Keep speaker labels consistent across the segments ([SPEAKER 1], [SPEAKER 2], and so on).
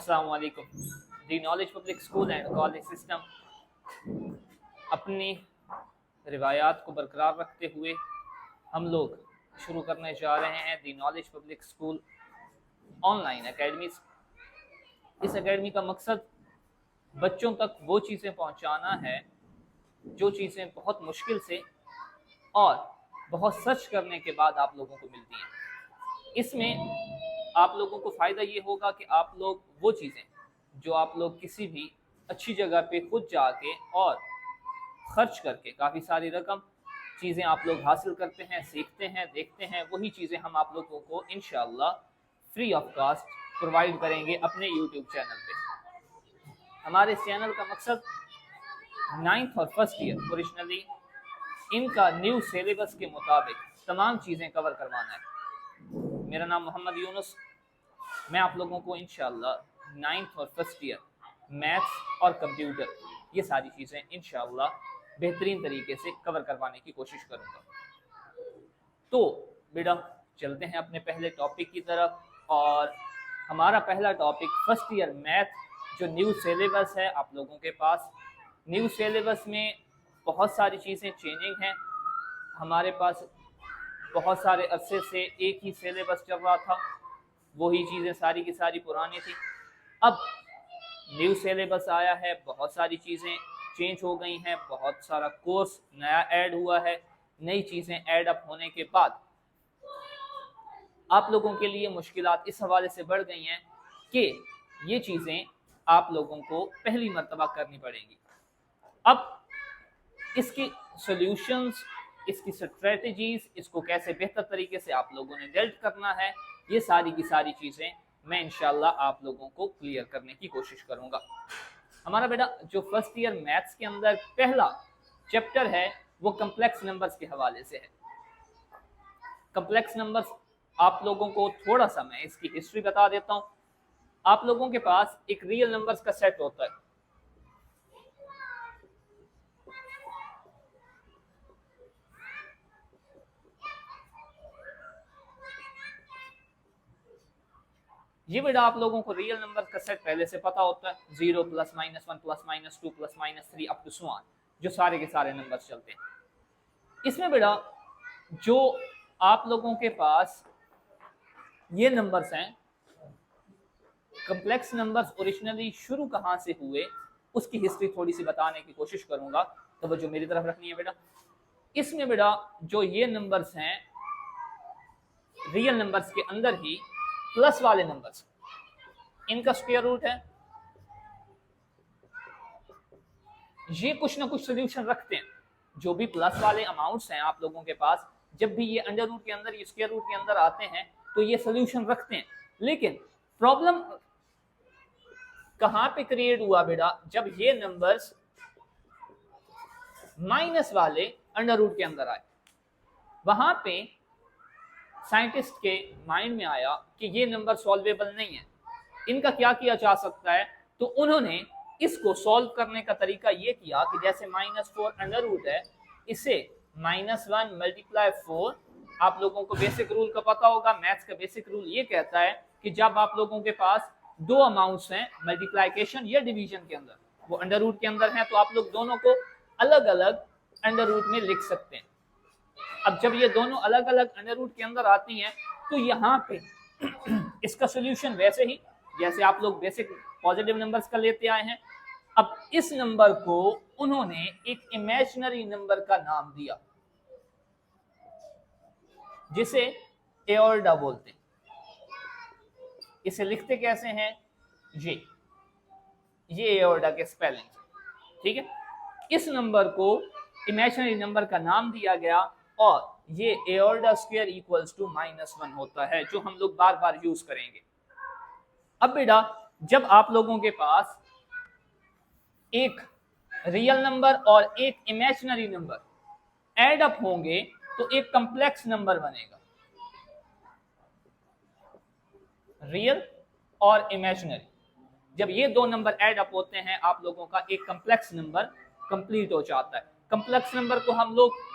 [SPEAKER 1] अस्सलाम वालेकुम। The Knowledge Public School and College System अपनी रिवायात को बरकरार रखते हुए हम लोग शुरू करने जा रहे हैं the Knowledge Public School online academies. इस एकेडमी का मकसद बच्चों तक वो चीज़ें पहुंचाना है जो चीज़ें बहुत मुश्किल से और बहुत सर्च करने के बाद आप लोगों को मिलती हैं। इसमें आप लोगों को फ़ायदा ये होगा कि आप लोग वो चीज़ें जो आप लोग किसी भी अच्छी जगह पे खुद जाके और ख़र्च करके काफ़ी सारी रकम चीज़ें आप लोग हासिल करते हैं, सीखते हैं, देखते हैं, वही चीज़ें हम आप लोगों को इंशाअल्लाह फ्री ऑफ कॉस्ट प्रोवाइड करेंगे अपने यूट्यूब चैनल पे। हमारे इस चैनल का मकसद 9th और फर्स्ट ईयर ओरिजिनली इनका न्यू सिलेबस के मुताबिक तमाम चीज़ें कवर करवाना है। मेरा नाम मोहम्मद यूनुस। मैं आप लोगों को इंशाअल्लाह 9th और फर्स्ट ईयर मैथ्स और कंप्यूटर ये सारी चीज़ें इंशाअल्लाह बेहतरीन तरीके से कवर करवाने की कोशिश करूँगा। तो बेटा चलते हैं अपने पहले टॉपिक की तरफ। और हमारा पहला टॉपिक फर्स्ट ईयर मैथ जो न्यू सिलेबस है आप लोगों के पास। न्यू सिलेबस में बहुत सारी चीज़ें चेंजिंग हैं। हमारे पास बहुत सारे अरसे से एक ही सिलेबस चल रहा था, वही चीज़ें सारी की सारी पुरानी थी। अब न्यू सिलेबस आया है, बहुत सारी चीज़ें चेंज हो गई हैं, बहुत सारा कोर्स नया ऐड हुआ है। नई चीज़ें ऐड अप होने के बाद आप लोगों के लिए मुश्किलात इस हवाले से बढ़ गई हैं कि ये चीज़ें आप लोगों को पहली मर्तबा करनी पड़ेंगी। अब इसकी सॉल्यूशंस, इसकी स्ट्रेटजीज, इसको कैसे बेहतर तरीके से आप लोगों ने डेल्ट करना है, ये सारी की सारी चीज़ें मैं इंशाल्लाह आप लोगों को क्लियर करने की कोशिश करूँगा। हमारा बेटा जो फर्स्ट ईयर मैथ्स के अंदर पहला चैप्टर है वो कम्प्लेक्स नंबर्स के हवाले से है। कम्प्लेक्स नंबर्स आप लोगों को थोड़ा सा मैं इसकी हिस्ट्री बता देता हूँ। आप लोगों के पास एक रियल नंबर्स का सेट होता है। ये बेटा आप लोगों को रियल नंबर का सेट पहले से पता होता है। 0 +, -1 +, -2 +, -3 अप टू सो ऑन, जो सारे के सारे नंबर्स चलते हैं। इसमें बेटा जो आप लोगों के पास ये नंबर्स हैं, कम्प्लेक्स नंबर्स ओरिजिनली शुरू कहाँ से हुए उसकी हिस्ट्री थोड़ी सी बताने की कोशिश करूंगा। तो जो मेरी तरफ रखनी है बेटा। इसमें बेटा जो ये नंबर्स हैं रियल नंबर्स के अंदर ही प्लस वाले नंबर्स, इनका स्क्वायर रूट है। ये कुछ ना कुछ सोल्यूशन रखते हैं। जो भी प्लस वाले अमाउंट्स हैं आप लोगों के पास, जब भी ये अंडर रूट के अंदर, ये स्क्वायर रूट के अंदर आते हैं तो ये सोल्यूशन रखते हैं। लेकिन प्रॉब्लम कहां पे क्रिएट हुआ बेटा, जब ये नंबर्स माइनस वाले अंडर रूट के अंदर आए। वहां पे साइंटिस्ट के माइंड में आया कि ये नंबर सॉल्वेबल नहीं है, इनका क्या किया जा सकता है। तो उन्होंने इसको सॉल्व करने का तरीका ये किया कि जैसे -4 अंडर रूट है, इसे -1 × 4। आप लोगों को बेसिक रूल का पता होगा, मैथ्स का बेसिक रूल ये कहता है कि जब आप लोगों के पास दो अमाउंट्स हैं मल्टीप्लिकेशन या डिवीजन के अंदर, वो अंडर रूट के अंदर हैं, तो आप लोग दोनों को अलग अलग अंडर रूट में लिख सकते हैं। अब जब ये दोनों अलग अलग अंडर रूट के अंदर आती हैं तो यहाँ पे इसका सोल्यूशन वैसे ही जैसे आप लोग बेसिक पॉजिटिव नंबर्स का लेते आए हैं। अब इस नंबर को उन्होंने एक इमेजिनरी नंबर का नाम दिया जिसे एओर्डा बोलते हैं। इसे लिखते कैसे हैं, ये एओर्डा के स्पेलिंग, ठीक है। इस नंबर को इमेजिनरी नंबर का नाम दिया गया और ये एओर्डा स्क्वायर इक्वल्स टू -1 होता है, जो हम लोग बार बार यूज करेंगे। अब बेटा जब आप लोगों के पास एक रियल नंबर और एक इमेजिनरी नंबर ऐड अप होंगे तो एक कम्प्लेक्स नंबर बनेगा। रियल और इमेजिनरी, जब ये दो नंबर ऐड अप होते हैं आप लोगों का एक कम्प्लेक्स नंबर कंप्लीट हो जाता है। कम्प्लेक्स नंबर को हम लोग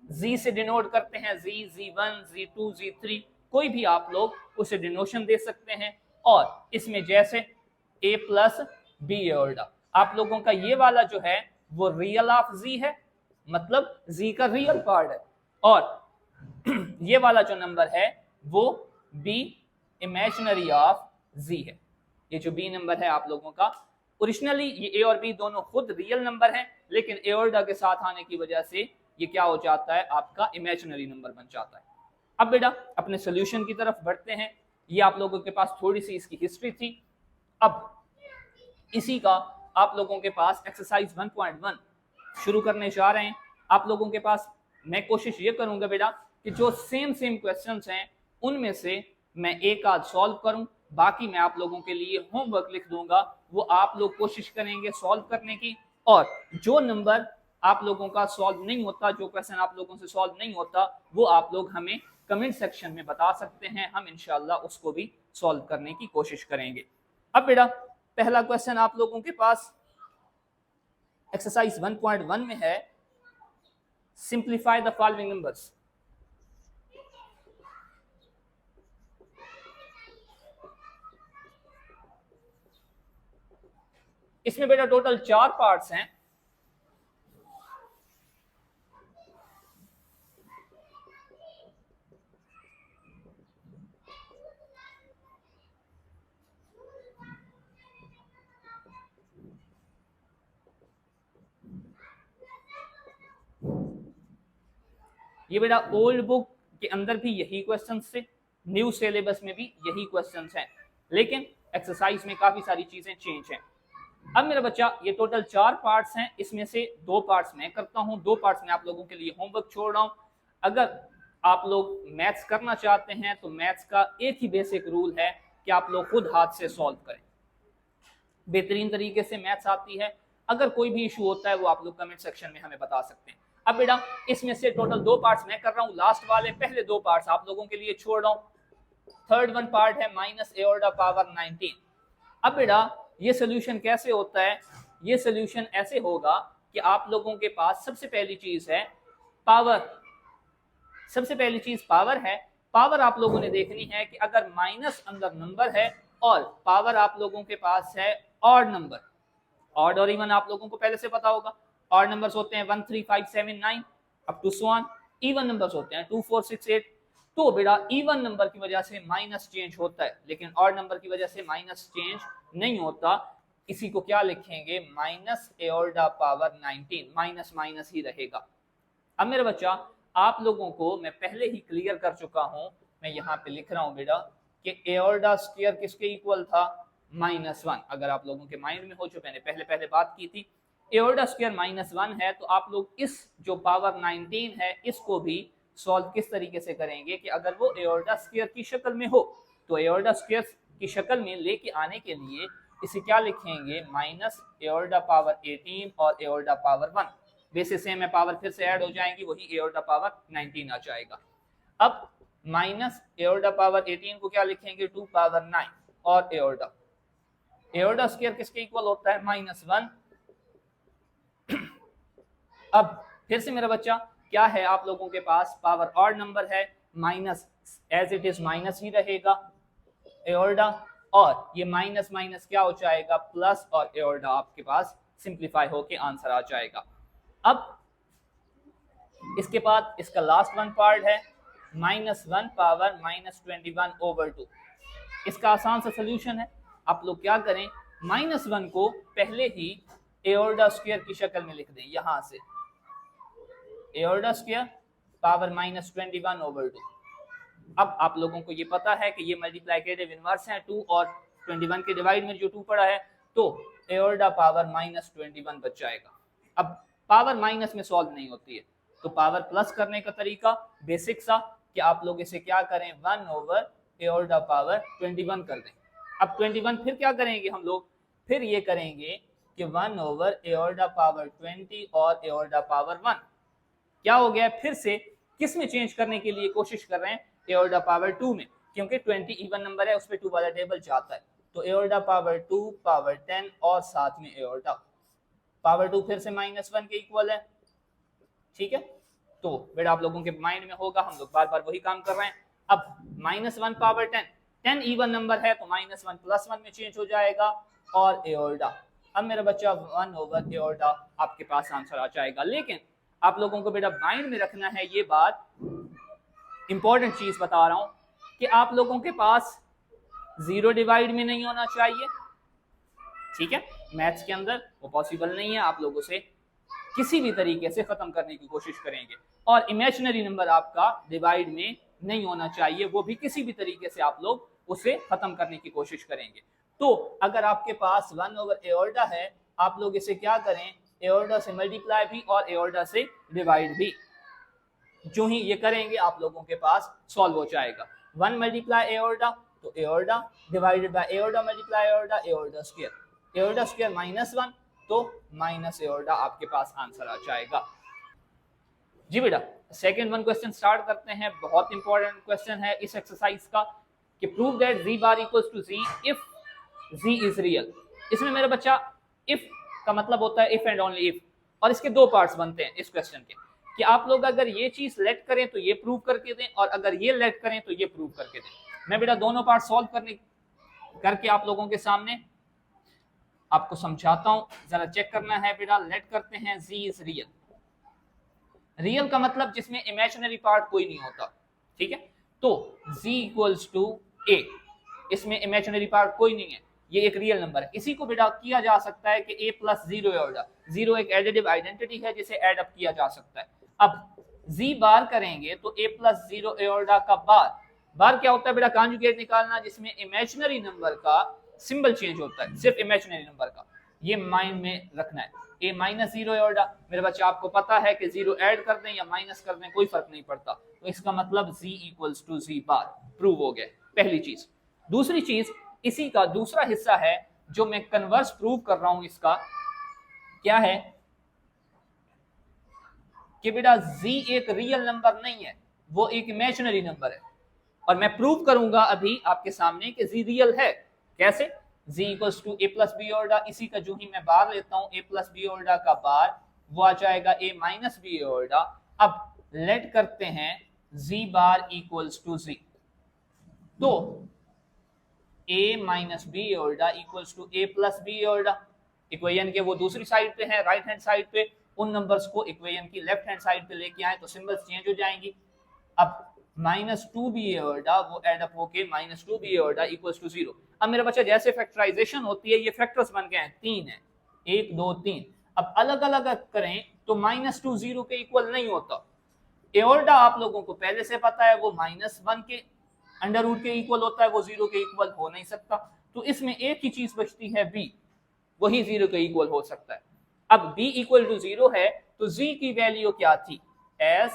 [SPEAKER 1] Z से डिनोट करते हैं, Z1, Z2, Z3, कोई भी आप लोग उसे डिनोशन दे सकते हैं। और इसमें जैसे ए प्लस बी एओर्डा। आप लोगों का ये वाला जो है वो रियल ऑफ जी है, मतलब जी का रियल पार्ट है, और ये वाला जो नंबर है वो बी इमेजिनरी ऑफ जी है। ये जो बी नंबर है आप लोगों का, ओरिजिनली ये ए और बी दोनों खुद रियल नंबर है, लेकिन एओर्डा के साथ आने की वजह से ये क्या हो जाता है, आपका इमेजिनरी नंबर बन जाता है। अब बेटा अपने सोल्यूशन की तरफ बढ़ते हैं। ये आप लोगों के पास थोड़ी सी इसकी हिस्ट्री थी। अब इसी का आप लोगों के पास एक्सरसाइज 1.1 शुरू करने जा रहे हैं। आप लोगों के पास मैं कोशिश ये करूंगा बेटा कि जो सेम क्वेश्चंस हैं उनमें से मैं एक आध सॉल्व करूं, बाकी मैं आप लोगों के लिए होमवर्क लिख दूंगा, वो आप लोग कोशिश करेंगे सॉल्व करने की। और जो नंबर आप लोगों का सॉल्व नहीं होता, जो क्वेश्चन आप लोगों से सॉल्व नहीं होता, वो आप लोग हमें कमेंट सेक्शन में बता सकते हैं, हम इंशाल्लाह उसको भी सॉल्व करने की कोशिश करेंगे। अब बेटा पहला क्वेश्चन आप लोगों के पास एक्सरसाइज 1.1 में है, सिंप्लीफाई द फॉलोइंग नंबर्स। इसमें बेटा टोटल 4 पार्ट्स हैं। ये बेटा ओल्ड बुक के अंदर भी यही क्वेश्चंस थे, न्यू सिलेबस में भी यही क्वेश्चंस हैं, लेकिन एक्सरसाइज में काफी सारी चीजें चेंज हैं। अब मेरा बच्चा ये टोटल 4 पार्ट्स हैं, इसमें से 2 पार्ट्स मैं करता हूं, 2 पार्ट्स में आप लोगों के लिए होमवर्क छोड़ रहा हूं। अगर आप लोग मैथ्स करना चाहते हैं तो मैथ्स का एक ही बेसिक रूल है कि आप लोग खुद हाथ से सॉल्व करें, बेहतरीन तरीके से मैथ्स आती है। अगर कोई भी इशू होता है वो आप लोग कमेंट सेक्शन में हमें बता सकते हैं। अब बेटा इसमें से टोटल 2 पार्ट्स मैं कर रहा हूं, लास्ट वाले पहले 2 पार्ट्स आप लोगों के लिए छोड़ रहा हूं। थर्ड वन पार्ट है माइनस एओर्डा पावर 19। अब बेटा ये सोल्यूशन कैसे होता है, ये सोल्यूशन ऐसे होगा कि आप लोगों के पास सबसे पहली चीज है पावर, सबसे पहली चीज पावर है। पावर आप लोगों ने देखनी है कि अगर माइनस अंदर नंबर है और पावर आप लोगों के पास है ऑड नंबर, ऑड और इवन आप लोगों को पहले से पता होगा। ऑड नंबर्स होते हैं 1 3 5 7 9 up to so on, even numbers होते हैं 2 4 6 8। तो बेटा इवन नंबर की वजह से माइनस चेंज होता है, लेकिन ऑड नंबर की वजह से माइनस चेंज नहीं होता। इसी को क्या लिखेंगे, माइनस एओर्डा पावर 19, माइनस माइनस ही रहेगा। अब मेरा बच्चा आप लोगों को मैं पहले ही क्लियर कर चुका हूं, मैं यहाँ पे लिख रहा हूं बेटा कि एओर्डा स्क्वायर किसके इक्वल था, -1। अगर आप लोगों के माइंड में हो, जो मैंने पहले बात की थी, एओर्डा स्क्वायर -1 है, तो आप लोग इस जो पावर 19 है इसको भी सॉल्व किस तरीके से करेंगे कि अगर वो एओर्डा स्क्वायर की शक्ल में हो तो एओर्डा स्क्वायर की शक्ल में लेके आने के लिए इसे क्या लिखेंगे, माइनस एओर्डा पावर 18 और एओर्डा पावर 1। बेसिस सेम है, पावर फिर से ऐड हो जाएंगी, वही एओर्डा पावर 19 आ जाएगा। अब माइनस एओर्डा पावर 18 को क्या लिखेंगे, 2 पावर 9 और एओर्डा, एओर्डा स्क्वायर किसके इक्वल होता है, -1। अब फिर से मेरा बच्चा क्या है, आप लोगों के पास पावर ऑड नंबर है, minus as it is minus ही रहेगा एओर्डा, और ये माइनस माइनस क्या हो जाएगा, प्लस, और एओर्डा आपके पास सिंप्लीफाई होके आंसर आ जाएगा। अब इसके बाद इसका लास्ट वन पार्ट है -1 पावर -21/2। इसका आसान सा सोल्यूशन है, आप लोग क्या करें, -1 को पहले ही एओर्डा स्क्वायर की शक्ल में लिख दें, यहां से एओर्डा स्क्वायर पावर -21/2। अब आप लोगों को ये पता है कि ये मल्टीप्लिकेटिव इनवर्स है, 2 और 21 के डिवाइड में जो 2 पड़ा है, तो एओर्डा पावर -21 बच जाएगा। अब पावर माइनस में सॉल्व नहीं होती है, तो पावर प्लस करने का तरीका बेसिक सा कि आप लोग इसे क्या करें, 1 ओवर एओर्डा पावर 21 कर दें। अब 21 फिर क्या करेंगे हम लोग, फिर ये करेंगे कि 1 ओवर एओर्डा पावर 20 और एओर्डा पावर 1। क्या हो गया, फिर से किस में चेंज करने के लिए कोशिश कर रहे हैं, एओर्डा पावर 2 में, क्योंकि 20 इवन नंबर है, उस पर 2 वाला टेबल जाता है, तो एओर्डा पावर 2 पावर 10 और साथ में एओर्डा पावर 2 फिर से -1 के इक्वल है। ठीक है, तो बेटा आप लोगों के माइंड में होगा, हम लोग बार बार वही काम कर रहे हैं। अब -1 पावर 10 इवन नंबर है, तो -1 +1 में चेंज हो जाएगा, और एओर्डा। अब मेरा बच्चा 1 ओवर एओर्डा आपके पास आंसर आ जाएगा। लेकिन आप लोगों को बेटा माइंड में रखना है ये बात, इंपॉर्टेंट चीज बता रहा हूं कि आप लोगों के पास 0 डिवाइड में नहीं होना चाहिए, ठीक है। मैथ्स के अंदर वो पॉसिबल नहीं है, आप लोगों से किसी भी तरीके से खत्म करने की कोशिश करेंगे। और इमेजिनरी नंबर आपका डिवाइड में नहीं होना चाहिए, वो भी किसी भी तरीके से आप लोग उसे खत्म करने की कोशिश करेंगे। तो अगर आपके पास 1 ओवर एओर्डा है, आप लोग इसे क्या करें, एओर्डा से मल्टीप्लाई भी और एओर्डा से डिवाइड भी। जो ही ये करेंगे आप लोगों के पास सॉल्व हो जाएगा। 1 मल्टीप्लाई एओर्डा तो iota, divided by iota multiply iota, iota square. Iota square -1 तो माइनस एओर्डा आपके पास आंसर आ जाएगा। जी बेटा, सेकंड 1 क्वेश्चन स्टार्ट करते हैं। बहुत इंपॉर्टेंट क्वेश्चन है इस एक्सरसाइज का कि prove that z bar equals to z if z is real. इसमें मेरा बच्चा इफ का मतलब होता है इफ एंड ओनली इफ, और इसके दो पार्ट्स बनते हैं इस क्वेश्चन के कि आप लोग अगर ये चीज लेट करें तो ये प्रूव करके दें, और अगर ये लेट करें तो ये प्रूव करके दें। मैं बेटा दोनों पार्ट सॉल्व करके आप लोगों के सामने आपको समझाता हूं, जरा चेक करना है बेटा। लेट करते हैं z इज रियल। रियल का मतलब जिसमें इमेजिनरी पार्ट कोई नहीं होता, ठीक है। तो z इक्वल्स टू a, इसमें इमेजिनरी पार्ट कोई नहीं है, ये एक रियल नंबर है। इसी को बेटा किया जा सकता है कि a प्लस 0 एओर्डा, 0 एक एडिटिव आइडेंटिटी है जिसे ऐड अप किया जा सकता है। अब z बार करेंगे तो a प्लस 0 एओर्डा का बार क्या होता है बेटा, कॉन्जुगेट निकालना, जिसमें इमेजिनरी नंबर का सिंबल चेंज होता है, सिर्फ इमेजिनरी नंबर का। ये माइंड में रखना है। a माइनस 0 एओर्डा, मेरे बच्चे आपको पता है कि 0 ऐड कर दें या माइनस कर दें कोई फर्क नहीं पड़ता, तो इसका मतलब z equals to z bar prove हो गया, पहली चीज। दूसरी चीज, इसी का दूसरा हिस्सा है जो मैं कन्वर्स प्रूव कर रहा हूं, इसका क्या है कि बेटा z एक रियल नंबर नहीं है, वो एक इमेजिनरी नंबर है। और मैं प्रूव करूंगा अभी आपके सामने कि z रियल है। कैसे? z equals to a plus b iota, इसी का जो ही मैं बार लेता हूं a प्लस बी ऑर्डा का बार, वो आ जाएगा a माइनस बी ऑर्डा। अब लेट करते हैं z bar equals to z, तो a minus b iota equals to a plus b iota. Equation के वो दूसरी साइड पे है, राइट हैंड साइड पे, उन नंबर्स को इक्वेशन की लेफ्ट हैंड साइड पे लेके आए तो सिंबल्स चेंज हो जाएंगी। अब -2b ऑर्डा वो एड अप होके -2b ऑर्डा इक्वल्स टू 0। अब मेरा बच्चा जैसे फैक्टराइजेशन होती है, ये फैक्टर्स बन गए हैं, 3 है, 1 2 3। अब अलग अलग करें तो -2 0 के इक्वल नहीं होता। एओर्डा आप लोगों को पहले से पता है वो -1 के अंडर रूट के इक्वल होता है, वो 0 के इक्वल हो नहीं सकता। तो इसमें एक ही चीज बचती है b, वही 0 के इक्वल हो सकता है। अब b इक्वल टू 0 है तो z की वैल्यू क्या थी, as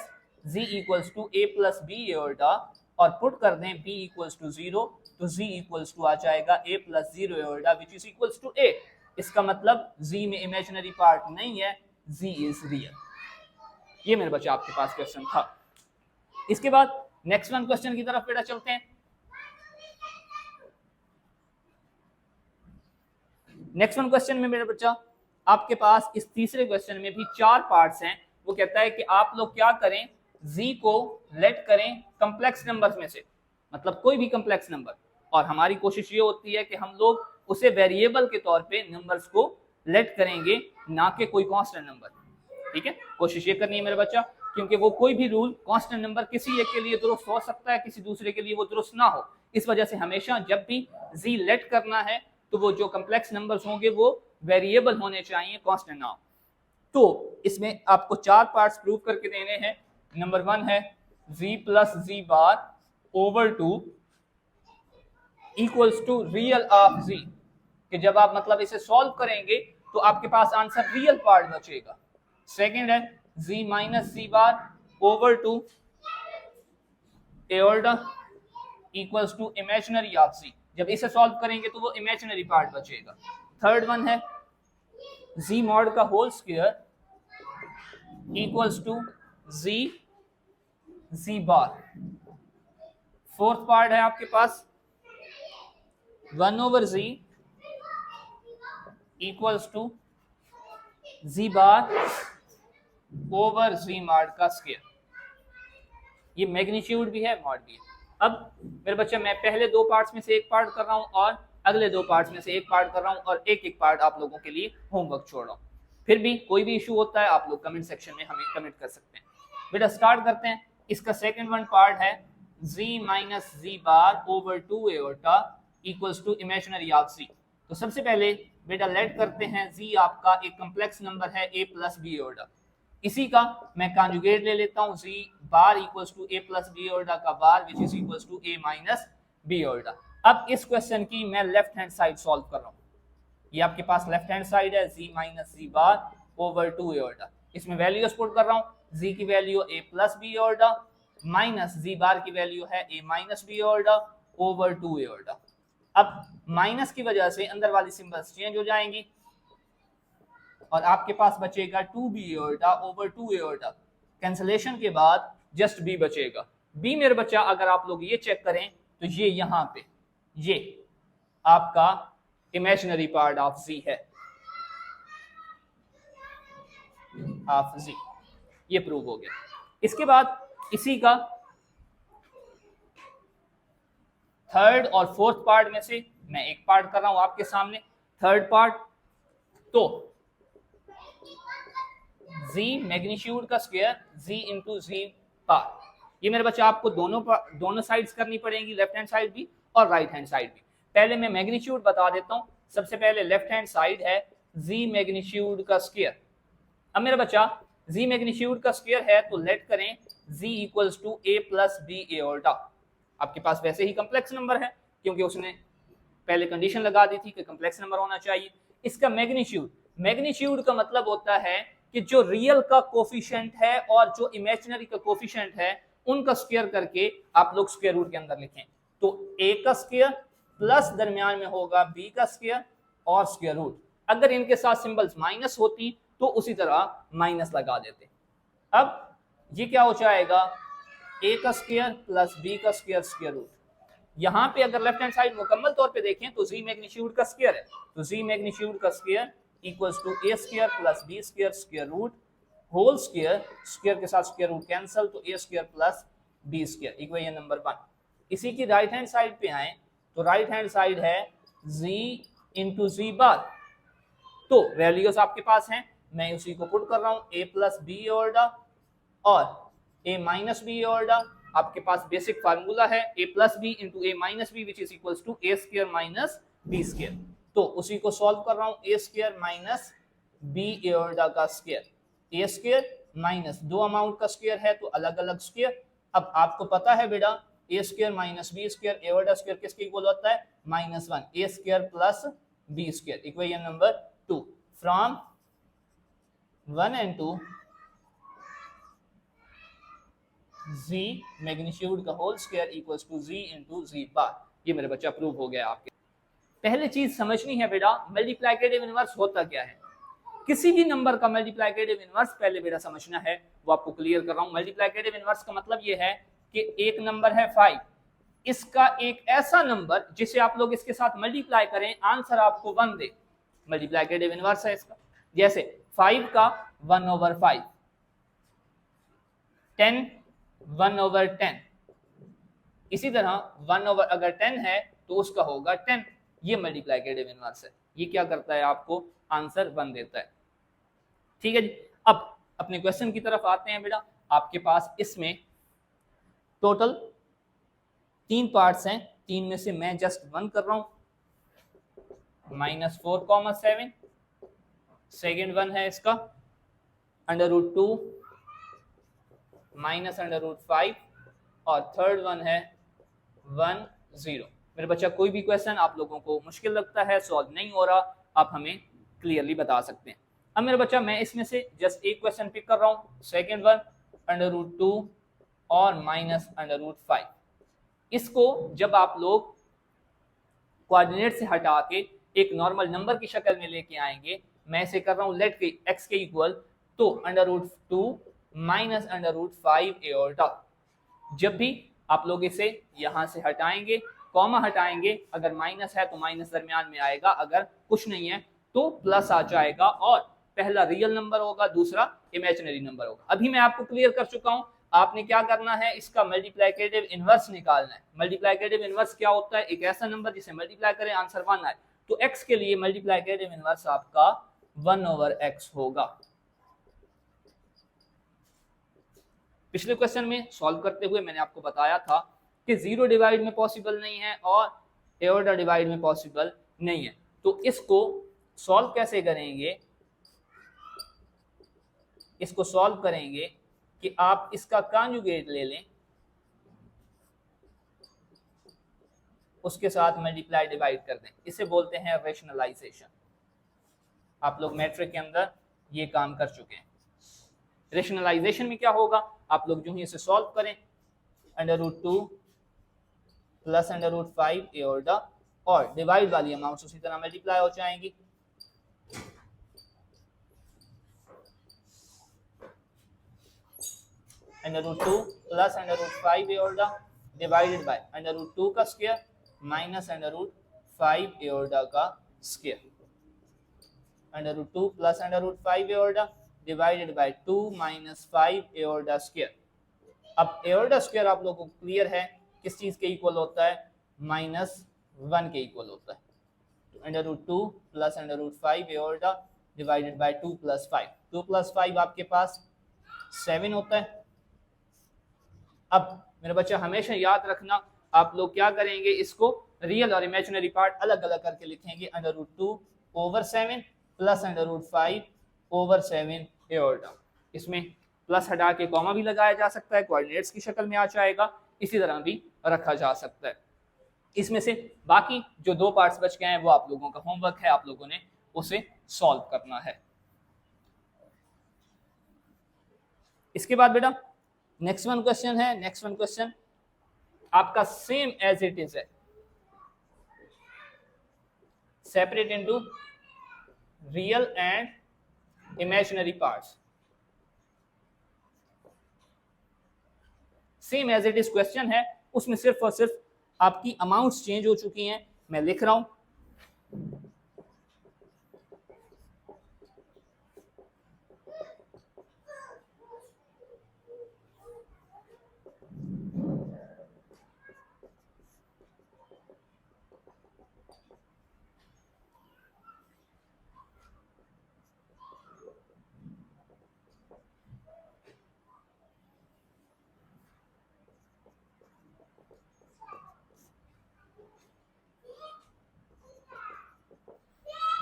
[SPEAKER 1] z equals to a plus b iota, और पुट कर दें b इक्वल्स टू 0 तो z इक्वल्स टू आ जाएगा a plus 0 iota which is equals to a। इसका मतलब z में इमेजिनरी पार्ट नहीं है, z इज रियल। ये मेरे बच्चे आपके पास क्वेश्चन था। इसके बाद नेक्स्ट 1 क्वेश्चन की तरफ बेटा चलते हैं। नेक्स्ट 1 क्वेश्चन में मेरे बच्चा आपके पास इस तीसरे क्वेश्चन में भी 4 पार्ट्स हैं। वो कहता है कि आप लोग क्या करें, z को लेट करें कम्प्लेक्स नंबर्स में से, मतलब कोई भी कम्प्लेक्स नंबर, और हमारी कोशिश ये होती है कि हम लोग उसे वेरिएबल के तौर पे नंबर्स को लेट करेंगे, ना कि कोई कांस्टेंट नंबर। ठीक है, कोशिश ये करनी है मेरे बच्चा, क्योंकि वो कोई भी रूल कांस्टेंट नंबर किसी एक के लिए दुरुस्त हो सकता है, किसी दूसरे के लिए वो दुरुस्त ना हो। इस वजह से हमेशा जब भी z लेट करना है तो वो जो कम्प्लेक्स नंबर्स होंगे वो वेरिएबल होने चाहिए, कांस्टेंट ना हो। तो इसमें आपको 4 पार्ट्स प्रूव करके देने हैं। नंबर 1 है z plus z bar over 2 equals to real of z, कि जब आप मतलब इसे सॉल्व करेंगे तो आपके पास आंसर रियल पार्ट बचेगा। सेकंड है z minus z bar over 2 iota equals to imaginary of z, जब इसे सॉल्व करेंगे तो वो इमेजिनरी पार्ट बचेगा। थर्ड वन है z मॉड का whole square equals to z bar. Fourth part है आपके पास 1 over z equals to z bar over z mod का स्क्वायर। ये मैग्नीट्यूड भी है, मॉड भी है। अब मेरे बच्चे मैं पहले 2 पार्ट्स में से एक पार्ट कर रहा हूं और अगले 2 पार्ट्स में से एक पार्ट कर रहा हूँ और एक एक पार्ट आप लोगों के लिए होमवर्क छोड़ रहा हूँ। फिर भी कोई भी इशू होता है आप लोग कमेंट सेक्शन में हमें कमेंट कर सकते हैं। बेटा स्टार्ट करते हैं। इसका सेकंड वन पार्ट है z minus z bar over 2 iota equals to imaginary of z। तो सबसे पहले बेटा लेट करते हैं z आपका एक कॉम्प्लेक्स नंबर है a प्लस बी एओर्टा, इसी का मैं कॉन्जुगेट ले लेता हूँ z bar equals to a plus B iota का bar which is equals to a minus B iota. अब इस क्वेश्चन की मैं लेफ्ट हैंड साइड सॉल्व कर रहा हूँ। ये आपके पास लेफ्ट हैंड साइड है z minus z bar over 2 iota, इसमें वैल्यूज पुट कर रहा हूँ। z की value a plus B iota minus z bar की वैल्यू है a minus B iota over 2 iota. अब माइनस की वजह से अंदर वाली सिंबल्स चेंज हो जाएंगी और आपके पास बचेगा 2b aorta over 2 aorta. Cancellation के बाद जस्ट b बचेगा। b मेरे बच्चा अगर आप लोग ये चेक करें तो ये यहाँ पे ये आपका इमेजिनरी पार्ट ऑफ z है, ऑफ z, ये प्रूव हो गया। इसके बाद इसी का थर्ड और फोर्थ पार्ट में से मैं एक पार्ट कर रहा हूं आपके सामने। थर्ड पार्ट तो z मैग्नीट्यूड का square z into z bar, ये मेरे बच्चा आपको दोनों साइड्स करनी पड़ेगी, लेफ्ट हैंड साइड भी और राइट हैंड साइड भी। पहले मैं मैग्नीट्यूड बता देता हूं। सबसे पहले लेफ्ट हैंड साइड है z मैग्नीट्यूड का स्क्वायर। अब मेरा बच्चा z मैग्नीट्यूड का स्क्वायर है तो लेट करें z equals to a plus B iota. आपके पास वैसे ही कॉम्प्लेक्स नंबर है क्योंकि उसने पहले कंडीशन लगा दी थी कि कॉम्प्लेक्स नंबर होना चाहिए। इसका मैग्नीट्यूड का मतलब होता है कि जो रियल का कोफिशिएंट है और जो इमेजिनरी का कोफिशिएंट है उनका स्क्वायर करके आप लोग स्क्वायर रूट के अंदर लिखें। तो a का स्क्वायर प्लस दरमियान में होगा b का स्क्वायर और स्क्वायर रूट। अगर इनके साथ सिंबल्स माइनस होती तो उसी तरह माइनस लगा देते। अब ये क्या हो जाएगा, a का स्क्वायर प्लस b का स्क्वायर स्क्वायर रूट। यहाँ पे अगर लेफ्ट हैंड साइड मुकम्मल तौर पे देखें तो z मैग्नीट्यूड का स्क्वायर है, तो z मैग्नीट्यूड का square equals to a square plus b square square root whole square, square के साथ स्क्वायर रूट कैंसिल, तो a square plus b square equation number 1। इसी की राइट हैंड साइड पे आए तो राइट हैंड साइड है z इंटू z बार। तो वैल्यूज आपके पास हैं, मैं उसी को पुट कर रहा हूं, a प्लस बी एओर्टा और a माइनस बी एओर्टा। आपके पास बेसिक फार्मूला है a plus B into a minus B which is equals to a square minus b square. तो उसी को सॉल्व कर रहा हूं, a square minus b iota का स्क्वायर, a स्क्वायर माइनस दो अमाउंट का स्क्वायर है तो अलग अलग स्क्वायर। अब आपको पता है बेटा a square minus b square iota square किसके इक्वल होता है, -1, a square plus b square equation number 2। From 1 and 2 z magnitude का whole square equals to z into z bar. ये मेरे बच्चा प्रूव हो गया आपके। पहले चीज समझनी है बेटा मल्टीप्लिकेटिव इनवर्स होता क्या है। किसी भी नंबर का मल्टीप्लिकेटिव इनवर्स पहले बेटा समझना है, वो आपको क्लियर कर रहा हूं। मल्टीप्लिकेटिव इनवर्स का मतलब ये है कि एक नंबर है 5, इसका एक ऐसा नंबर जिसे आप लोग इसके साथ मल्टीप्लाई करें आंसर आपको 1 दे, मल्टीप्लिकेटिव इनवर्स है इसका। जैसे 5 का 1/5, 10 1/10, इसी तरह 1 अगर 10 है तो उसका होगा 10। ये मल्टीप्लिकेटिव इनवर्स है। ये क्या करता है, आपको आंसर 1 देता है। ठीक है जी। अब अपने क्वेश्चन की तरफ आते हैं बेटा। आपके पास इसमें टोटल 3 पार्ट्स हैं, 3 में से मैं जस्ट 1 कर रहा हूं, -4,7। सेकेंड वन है इसका √2 -√5 और थर्ड वन है 1 0। मेरे बच्चा कोई भी क्वेश्चन आप लोगों को मुश्किल लगता है, सॉल्व नहीं हो रहा, आप हमें क्लियरली बता सकते हैं। अब मेरे बच्चा मैं इसमें से जस्ट एक क्वेश्चन पिक कर रहा हूँ, सेकेंड वन √2 और -√5। इसको जब आप लोग कोऑर्डिनेट से हटा के एक नॉर्मल नंबर की शक्ल में लेके आएंगे, मैं इसे कर रहा हूँ लेट के x के इक्वल, तो √2 -√5 एओर्टा। जब भी आप लोग इसे यहाँ से हटाएंगे, कॉमा हटाएंगे, अगर माइनस है तो माइनस दरमियान में आएगा, अगर कुछ नहीं है तो प्लस आ जाएगा और पहला रियल नंबर होगा, दूसरा इमेजिनरी नंबर होगा। अभी मैं आपको क्लियर कर चुका हूँ। आपने क्या करना है, इसका मल्टीप्लिकेटिव इनवर्स निकालना है। मल्टीप्लिकेटिव इनवर्स क्या होता है, एक ऐसा नंबर जिसे मल्टीप्लाई करें आंसर 1 आए। तो x के लिए मल्टीप्लिकेटिव इनवर्स आपका 1/x होगा। पिछले क्वेश्चन में सॉल्व करते हुए मैंने आपको बताया था कि 0 डिवाइड में पॉसिबल नहीं है और एओर्डा डिवाइड में पॉसिबल नहीं है। तो इसको सॉल्व कैसे करेंगे, इसको सॉल्व करेंगे कि आप इसका कॉन्जुगेट ले लें, उसके साथ मल्टीप्लाई डिवाइड कर दें, इसे बोलते हैं रेशनलाइजेशन। आप लोग मैट्रिक के अंदर ये काम कर चुके हैं। रेशनलाइजेशन में क्या होगा, आप लोग जो ही इसे सॉल्व करें, √2 प्लस √5 एओर्डा और डिवाइड वाली अमाउंट उसी तरह मल्टीप्लाई हो जाएंगी। √2 प्लस √5 एओर्डा डिवाइडेड बाय √2 का स्क्वायर माइनस √5 एओर्डा का square. √2 plus √5 iota divided by 2 minus 5 iota square. अब एओर्डा स्क्वायर आप लोगों को क्लियर है किस चीज के इक्वल होता है, -1 के इक्वल होता है। तो √2 plus √5 iota divided by 2 plus 5, 2 plus 5 आपके पास 7 होता है। अब मेरे बच्चा हमेशा याद रखना, आप लोग क्या करेंगे, इसको रियल और इमेजिनरी पार्ट अलग अलग करके लिखेंगे। √2/7 प्लस √5/7 एओर्डा। इसमें प्लस हटा के कॉमा भी लगाया जा सकता है, कोऑर्डिनेट्स की शक्ल में आ जाएगा, इसी तरह भी रखा जा सकता है। इसमें से बाकी जो 2 पार्ट्स बच गए हैं वो आप लोगों का होमवर्क है, आप लोगों ने उसे सॉल्व करना है। इसके बाद बेटा नेक्स्ट वन क्वेश्चन है। नेक्स्ट वन क्वेश्चन आपका सेम एज इट इज है, separate into real and imaginary parts. Same as it is question है, उसमें सिर्फ और सिर्फ आपकी अमाउंट्स चेंज हो चुकी हैं। मैं लिख रहा हूं,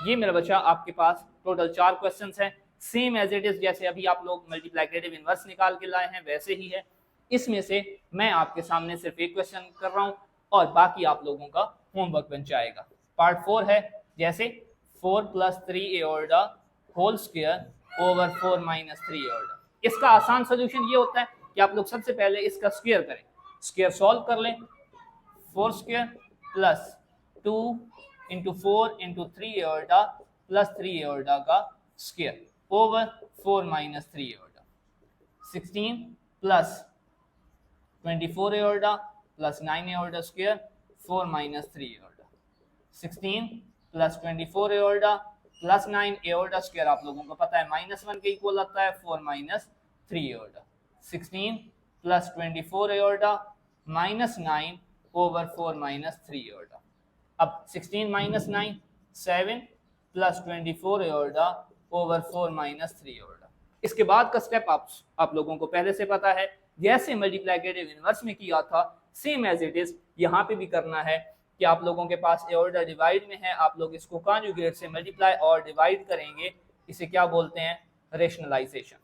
[SPEAKER 1] ये मेरा बच्चा आपके पास टोटल 4 क्वेश्चंस हैं, सेम एज इट इज जैसे अभी आप लोग मल्टीप्लिकेटिव इनवर्स निकाल के लाए हैं वैसे ही है। इसमें से मैं आपके सामने सिर्फ एक क्वेश्चन कर रहा हूं और बाकी आप लोगों का होमवर्क बन जाएगा। पार्ट 4 है, जैसे 4 + 3 एओर्डा होल स्क्वायर ओवर 4 - 3 एओर्डा। इसका आसान सोल्यूशन ये होता है कि आप लोग सबसे पहले इसका स्क्वायर करें, स्क्वायर सॉल्व कर लें। 4 square plus 2 × 4 × 3 iota plus 3 iota का square over 4 - 3 iota. 16 plus 24 iota plus 9 iota square 4 - 3 iota. 16 plus 24 iota plus 9 iota square आप लोगों को पता है -1 के इक्वल आता है 4 - 3 iota. 16 plus 24 एओर्डा minus 9 over 4 - 3 iota. अब 16 - 9 7 प्लस 24 एओर्डा ओवर 4 - 3 एओर्डा। इसके बाद का स्टेप आप लोगों को पहले से पता है, जैसे मल्टीप्लिकेटिव इनवर्स में किया था सेम एज इट इज यहाँ पे भी करना है कि आप लोगों के पास एओर्डा डिवाइड में है, आप लोग इसको कॉन्जुगेट से मल्टीप्लाई और डिवाइड करेंगे। इसे क्या बोलते हैं, रेशनलाइजेशन।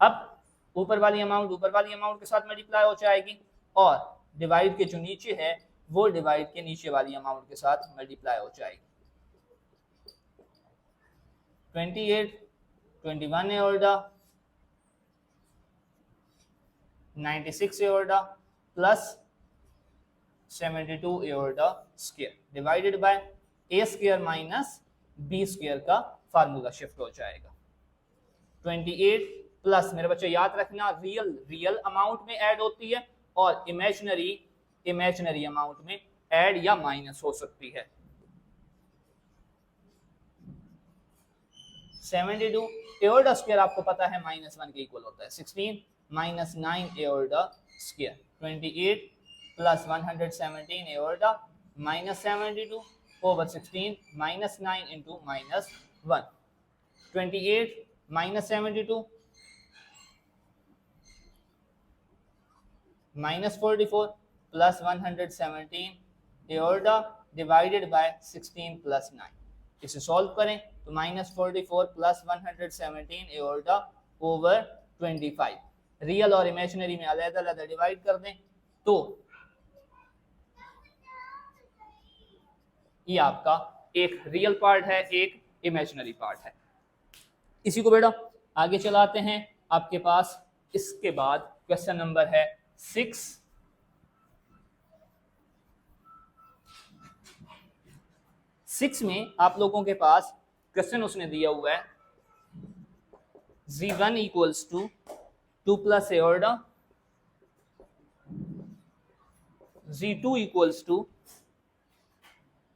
[SPEAKER 1] अब ऊपर वाली अमाउंट के साथ मल्टीप्लाई हो जाएगी और डिवाइड के जो नीचे है वो डिवाइड के नीचे वाली अमाउंट के साथ मल्टीप्लाई हो जाएगी। 28 21 iota 96 iota plus 72 iota square divided by a square minus b square का फार्मूला शिफ्ट हो जाएगा। 28 प्लस, मेरे बच्चे याद रखना, रियल अमाउंट में ऐड होती है और इमेजिनरी अमाउंट में ऐड या माइनस हो सकती है। 72 एओर्डा स्क्वायर आपको पता है -1 के इक्वल होता है। 16 minus 9 iota square, 28 plus 117 iota minus 72 over 16 minus 9 into -1, 28 minus 72 minus 44 plus 117 iota divided by 16 plus 9। इसे सॉल्व करें तो -44 प्लस 117 एओर्डा ओवर 25, रियल और इमेजिनरी में अलग-अलग डिवाइड कर दें तो ये आपका एक रियल पार्ट है, एक इमेजिनरी पार्ट है। इसी को बेटा आगे चलाते हैं। आपके पास इसके बाद क्वेश्चन नंबर है 6। में आप लोगों के पास क्वेश्चन उसने दिया हुआ है Z1 equals to 2 plus iota, Z2 equals to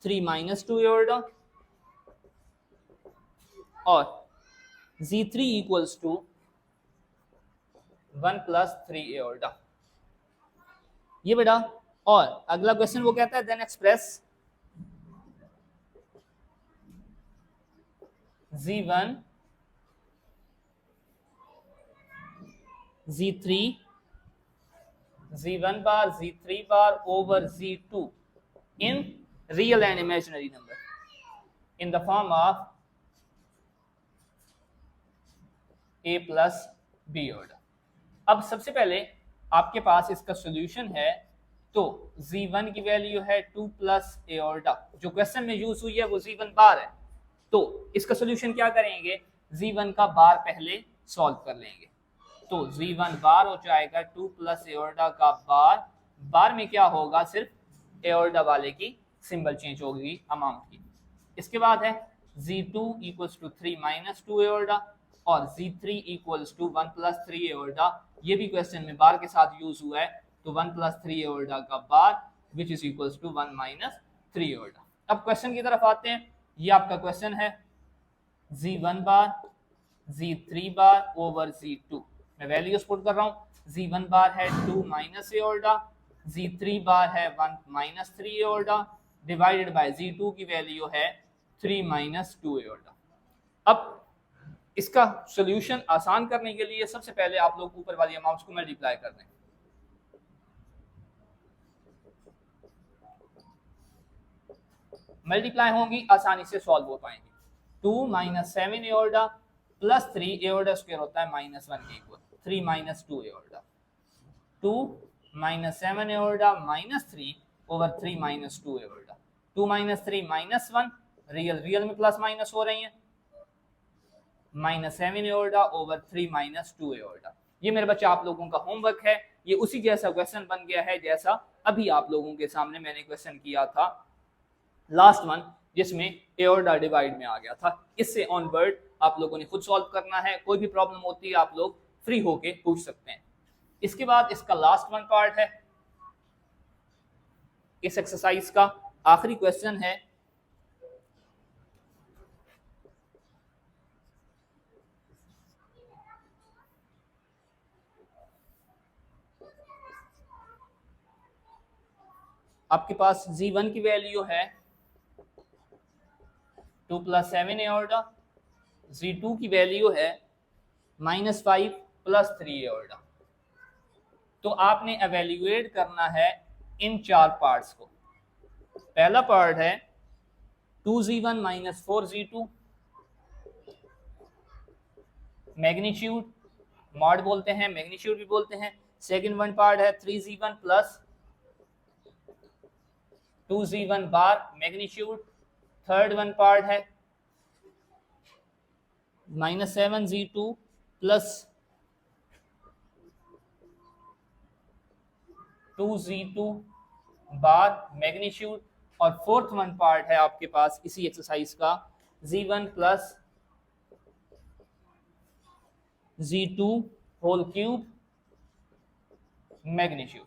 [SPEAKER 1] 3 minus 2 iota और Z3 इक्वल्स टू 1 प्लस 3 एओर्डा। ये बेटा, और अगला क्वेश्चन वो कहता है then express Z1 Z3 Z1 bar Z3 bar over Z2 in real and imaginary number in the form of A plus B order। अब सबसे पहले आपके पास इसका सॉल्यूशन है तो Z1 की वैल्यू है 2 प्लस ए ऑर्डा, जो क्वेश्चन में यूज हुई है वो Z1 बार है। तो इसका सॉल्यूशन क्या करेंगे, Z1 का बार पहले सॉल्व कर लेंगे तो Z1 बार हो जाएगा 2 प्लस एओर्डा का बार, बार में क्या होगा सिर्फ एओर्डा वाले की सिंबल चेंज होगी अमाउंट की। इसके बाद है Z2 equals to 3 minus 2 iota और Z3 इक्वल्स टू 1 प्लस 3 एओर्डा, ये भी क्वेश्चन में बार के साथ यूज हुआ है तो 1 प्लस 3 एओर्डा का bar which is equals to 1 minus 3 iota. अब क्वेश्चन की तरफ आते हैं। ये आपका क्वेश्चन है Z1 bar Z3 bar over Z2, मैं वैल्यूज पुट कर रहा हूँ। Z1 बार है 2 माइनस एओर्डा, Z3 बार है 1 माइनस 3 एओर्डा डिवाइडेड बाय Z2 की वैल्यू है 3 माइनस 2 एओर्डा। अब इसका सॉल्यूशन आसान करने के लिए सबसे पहले आप लोग ऊपर वाली अमाउंट्स को मल्टीप्लाई कर दें। मल्टीप्लाई होंगी, आसानी से सॉल्व हो पाएंगे। 2 minus 7 iota plus 3 iota square होता है -1 के equal, 3 minus 2 iota, 2 minus 7 iota minus 3 over 3 minus 2 iota, 2 minus 3 minus 1, real में प्लस माइनस हो रही है, minus 7 iota over 3 minus 2 iota. ये मेरे बच्चे आप लोगों का होमवर्क है। ये उसी जैसा क्वेश्चन बन गया है जैसा अभी आप लोगों के सामने मैंने क्वेश्चन किया था लास्ट वन, जिसमें एओर्डा डिवाइड में आ गया था। इससे ऑनवर्ड आप लोगों ने खुद सॉल्व करना है। कोई भी प्रॉब्लम होती है आप लोग फ्री होके पूछ सकते हैं। इसके बाद इसका लास्ट वन पार्ट है, इस एक्सरसाइज का आखिरी क्वेश्चन है। आपके पास Z1 की वैल्यू है 2 प्लस 7 एओर्डा, Z2 की वैल्यू है -5 प्लस 3 एओर्डा। तो आपने एवेल्युएट करना है इन चार पार्ट्स को। पहला पार्ट है 2Z1 minus 4Z2, magnitude mod बोलते हैं, मैग्नीट्यूड भी बोलते हैं। सेकंड वन पार्ट है 3Z1 प्लस 2Z1 बार मैग्नीट्यूड। थर्ड वन पार्ट है -7Z2 प्लस 2Z2 बार मैग्नीट्यूड। और फोर्थ वन पार्ट है आपके पास इसी एक्सरसाइज का Z1 plus Z2 whole cube magnitude.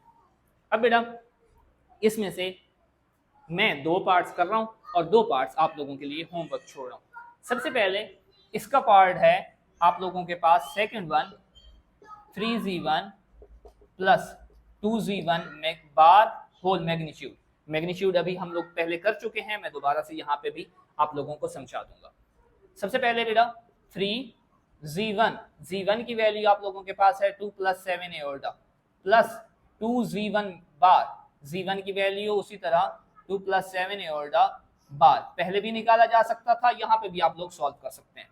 [SPEAKER 1] अब बेटा इसमें से मैं 2 पार्ट्स कर रहा हूं और 2 पार्ट्स आप लोगों के लिए होमवर्क छोड़ रहा हूं। सबसे पहले इसका पार्ट है आप लोगों के पास second one 3z1 plus 2z1 bar whole magnitude. Magnitude अभी हम लोग पहले कर चुके हैं, मैं दोबारा से यहाँ पे भी आप लोगों को समझा दूंगा। सबसे पहले बेटा 3z1, z1 की वैल्यू आप लोगों के पास है 2 + 7 एओर्डा प्लस 2z1 बार, z1 की वैल्यू उसी तरह 2 + 7 एओर्डा बार पहले भी निकाला जा सकता था, यहाँ पे भी आप लोग सॉल्व कर सकते हैं।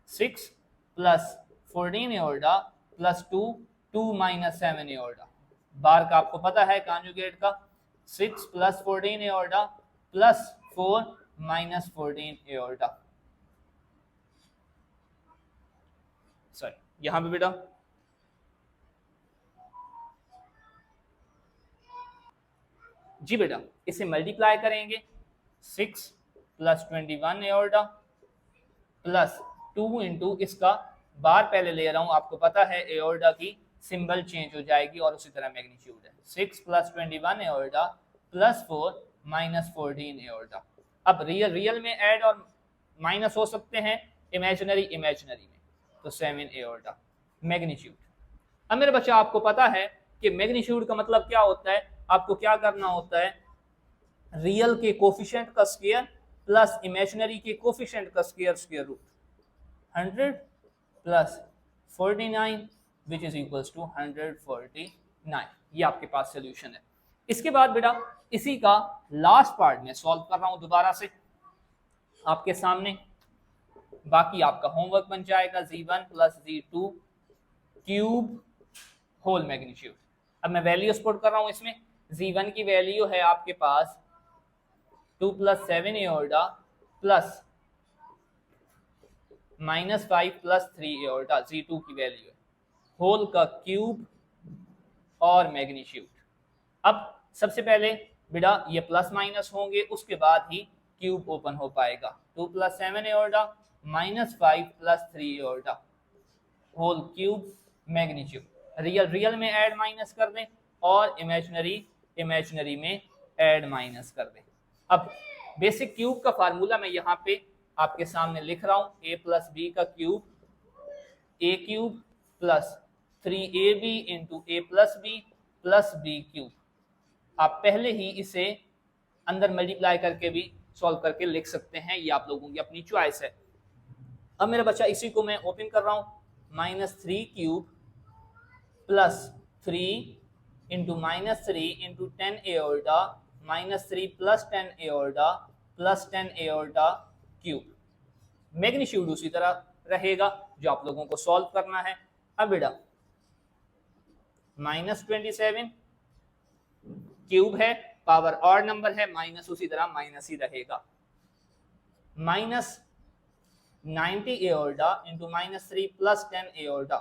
[SPEAKER 1] 6 + 14 एओर्डा प्लस 2 - 7 एओर्डा, बार का आपको पता है कॉन्जुगेट का, 6 + 14 एओर्डा प्लस 4 - 14 एओर्डा। सॉरी यहां पे बेटा जी बेटा इसे मल्टीप्लाई करेंगे 6 + 21 एओर्डा प्लस 2 इंटू इसका बार पहले ले रहा हूं, आपको पता है एओर्डा की सिंबल चेंज हो जाएगी और उसी तरह मैग्नीट्यूड है 6 + 21 एओर्डा प्लस 4 - 14 एओर्डा। अब रियल में ऐड और माइनस हो सकते हैं, इमेजिनरी में, तो 7 एओर्डा मैग्नीट्यूड। अब मेरे बच्चा आपको पता है कि मैग्नीट्यूड का मतलब क्या होता है, आपको क्या करना होता है, रियल के कोफिशिएंट का स्क्वायर प्लस इमेजिनरी के कोफिशिएंट का square root 100 plus 49 which is equals to 149। ये आपके पास सोल्यूशन है। इसके बाद बेटा इसी का लास्ट पार्ट में सॉल्व कर रहा हूं दोबारा से आपके सामने, बाकी आपका होमवर्क बन जाएगा z1 + z2 cube whole magnitude. अब मैं वैल्यूज पुट कर रहा हूं इसमें, z1 की वैल्यू है आपके पास 2 + 7 एओर्डा प्लस -5 + 3 एओर्डा, z2 की वैल्यू है, होल का क्यूब और मैग्नीट्यूड। अब सबसे पहले बेटा ये प्लस माइनस होंगे, उसके बाद ही क्यूब ओपन हो पाएगा। 2 + 7 एओर्डा -5 + 3 एओर्डा होल क्यूब मैग्नीट्यूड। रियल में ऐड माइनस कर दें और इमेजिनरी में ऐड माइनस कर दें। अब बेसिक क्यूब का फार्मूला मैं यहाँ पे आपके सामने लिख रहा हूँ, a + b का cube a³ plus 3ab into a + b plus b³। आप पहले ही इसे अंदर मल्टीप्लाई करके भी सॉल्व करके लिख सकते हैं, ये आप लोगों की अपनी चॉइस है। अब मेरा बच्चा इसी को मैं ओपन कर रहा हूँ, -3³ plus 3 into -3 into 10 iota -3 + 10 iota plus 10 iota cube. Magnitude उसी तरह रहेगा जो आप लोगों को सॉल्व करना है। अब बेटा -27 क्यूब है, पावर ऑड नंबर है, माइनस उसी तरह माइनस ही रहेगा, -90 एओर्डा into -3 + 10 iota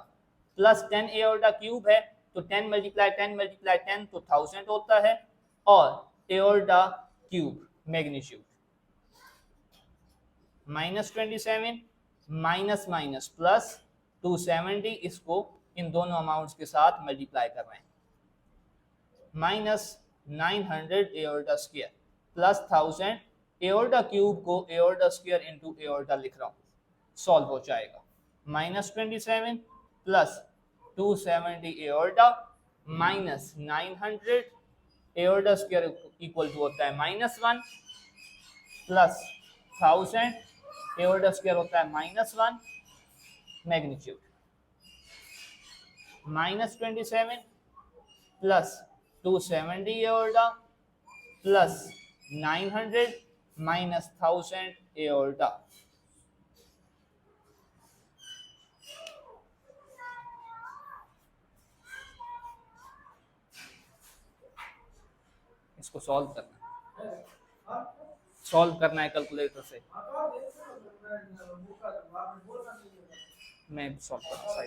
[SPEAKER 1] plus 10 iota cube है, तो 10 × 10 तो 1000 होता है, और एओर्डा क्यूब मैग्नीट्यूड -27 माइनस प्लस 270, इसको इन दोनों अमाउंट्स के साथ मल्टीप्लाई कर रहे हैं, -900 एओर्डा स्क्वायर प्लस 1000 एओर्डा क्यूब को एओर्डा स्क्वायर इंटू एओर्डा लिख रहा हूँ, सॉल्व हो जाएगा। -27 plus 270 iota minus 900 iota square equal to होता है -1 प्लस 1000 एओर्डा स्क्वायर होता है -1 मैग्नीट्यूड -27 प्लस 270 एओर्डा प्लस 900 माइनस 1000 एओर्डा। इसको सॉल्व करना है कैलकुलेटर से, मैं सॉल्व करता हूँ।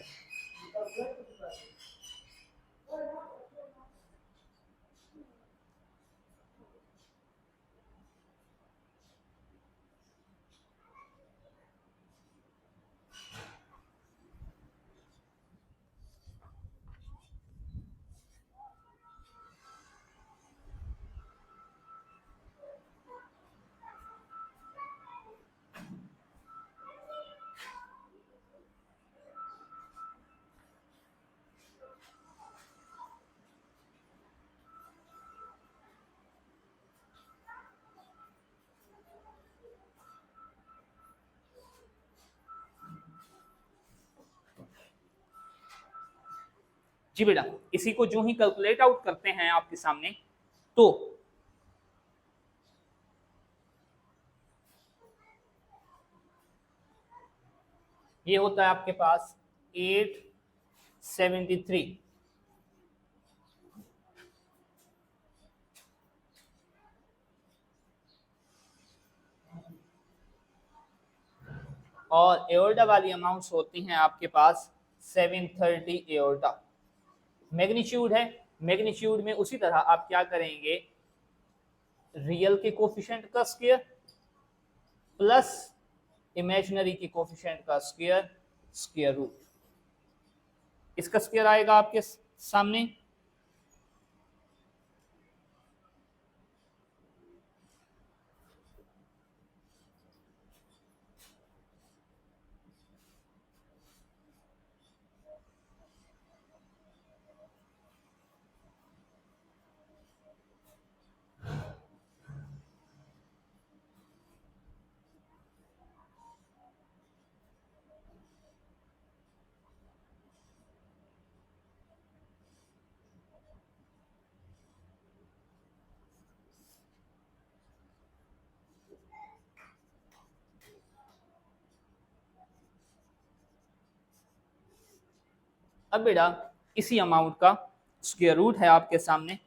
[SPEAKER 1] जी बेटा, इसी को जो ही कैलकुलेट आउट करते हैं आपके सामने, तो ये होता है आपके पास 873। और एओर्टा वाली अमाउंट्स होती हैं आपके पास 730 एओर्टा। मैग्नीट्यूड है, मैग्नीट्यूड में उसी तरह आप क्या करेंगे, रियल के कोफिशिएंट का स्क्वायर प्लस इमेजिनरी के कोफिशिएंट का स्क्वायर, स्क्वायर रूट। इसका स्क्वायर आएगा आपके सामने अब बेटा इसी अमाउंट का स्क्वायर रूट है आपके सामने,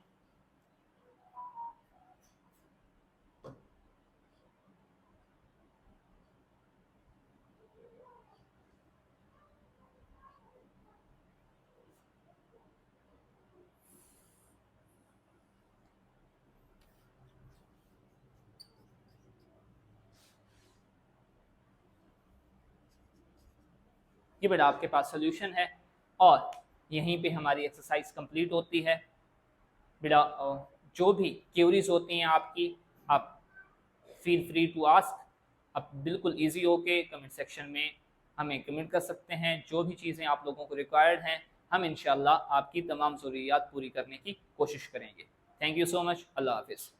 [SPEAKER 1] ये बेटा आपके पास सोल्यूशन है और यहीं पे हमारी एक्सरसाइज कंप्लीट होती है। बेटा जो भी क्यूरीज होती हैं आपकी, आप फील फ्री टू आस्क। आप बिल्कुल इजी होके कमेंट सेक्शन में हमें कमेंट कर सकते हैं। जो भी चीज़ें आप लोगों को रिक्वायर्ड हैं, हम इंशाल्लाह आपकी तमाम ज़रूरियात पूरी करने की कोशिश करेंगे। Thank you so much. अल्लाह हाफिज़।